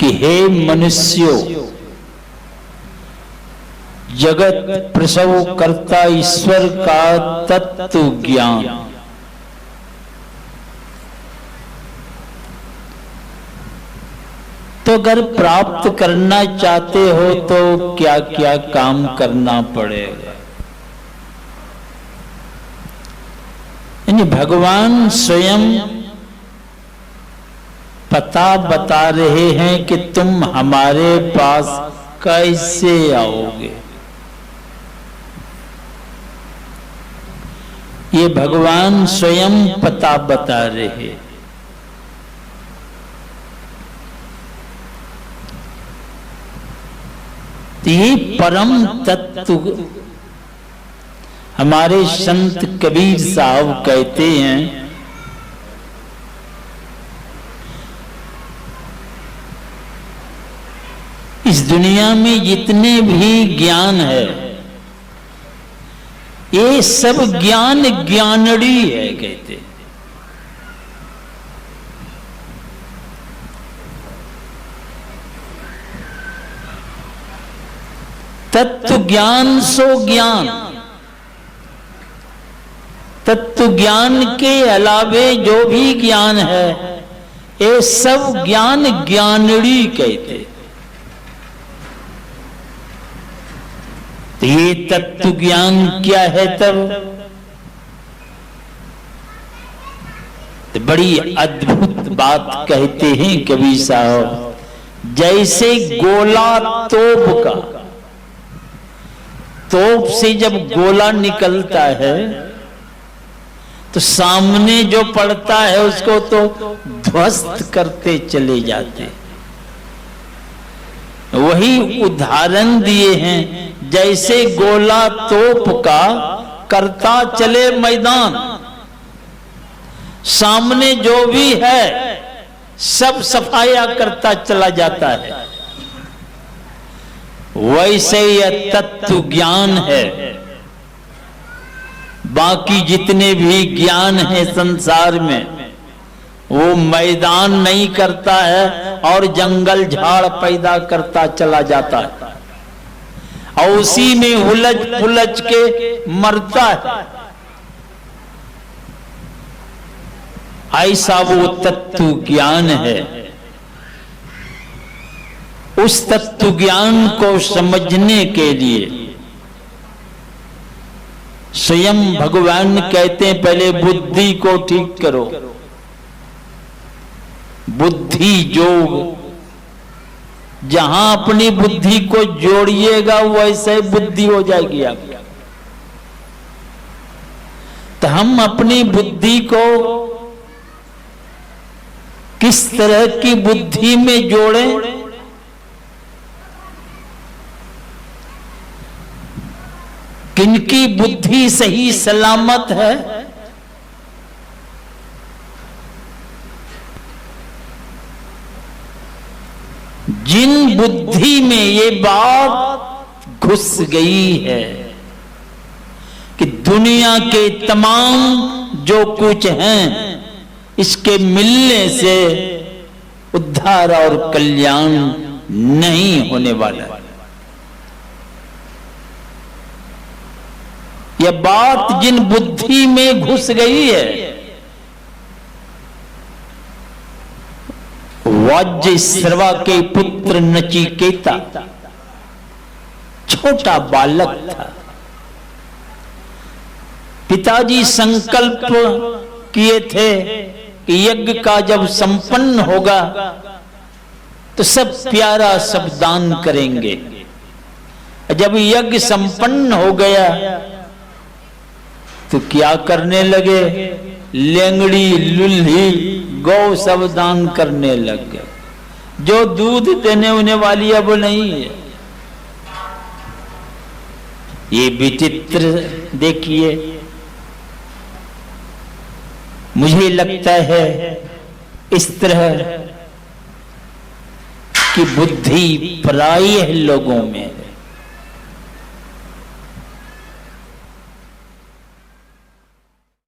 कि हे मनुष्यों, जगत प्रसव करता ईश्वर का तत्व ज्ञान तो अगर प्राप्त करना चाहते हो तो क्या क्या काम करना पड़ेगा। यानी भगवान स्वयं पता बता रहे हैं कि तुम हमारे पास कैसे आओगे। ये भगवान स्वयं पता बता रहे हैं। ये परम तत्व हमारे संत कबीर साहब कहते हैं, इस दुनिया में जितने भी ज्ञान है ये सब ज्ञान ज्ञानड़ी है कहते। तत्व ज्ञान सो ज्ञान, तत्व ज्ञान के अलावे जो भी ज्ञान है ये सब ज्ञान ज्ञानड़ी कहते। तो ये तत्व ज्ञान क्या है तब? तो बड़ी अद्भुत बात कहते हैं कबीर साहब, जैसे गोला तोप का, तोप से जब गोला निकलता है तो सामने जो पड़ता है उसको तो ध्वस्त करते चले जाते। वही उदाहरण दिए हैं, जैसे गोला तोप का करता चले मैदान, सामने जो भी है सब सफाया करता चला जाता है। वैसे यह तत्व ज्ञान है। बाकी जितने भी ज्ञान है संसार में वो मैदान नहीं करता है और जंगल झाड़ पैदा करता चला जाता है और उसी में उलझ पुलझ के मरता है। ऐसा वो तत्व ज्ञान है। उस तत्व ज्ञान को समझने के लिए स्वयं भगवान कहते हैं पहले बुद्धि को ठीक करो। बुद्धि योग, जहां अपनी बुद्धि को जोड़िएगा वैसे बुद्धि हो जाएगी आपकी। तो हम अपनी बुद्धि को किस तरह की बुद्धि में जोड़ें? किनकी बुद्धि सही सलामत है? जिन बुद्धि में ये बात घुस गई है कि दुनिया के तमाम जो कुछ हैं इसके मिलने से उद्धार और कल्याण नहीं होने वाला। यह बात जिन बुद्धि में घुस गई है, वाज्य श्रवा के पुत्र नचिकेता छोटा बालक था। पिताजी संकल्प किए थे कि यज्ञ का जब संपन्न होगा तो सब प्यारा सब दान करेंगे। जब यज्ञ संपन्न हो गया तो क्या करने लगे? लेंगड़ी लुल्ही गौ सब दान करने लग गए। जो दूध देने होने वाली अब नहीं है। ये विचित्र देखिए। मुझे लगता है इस तरह की बुद्धि प्रायः लोगों में है।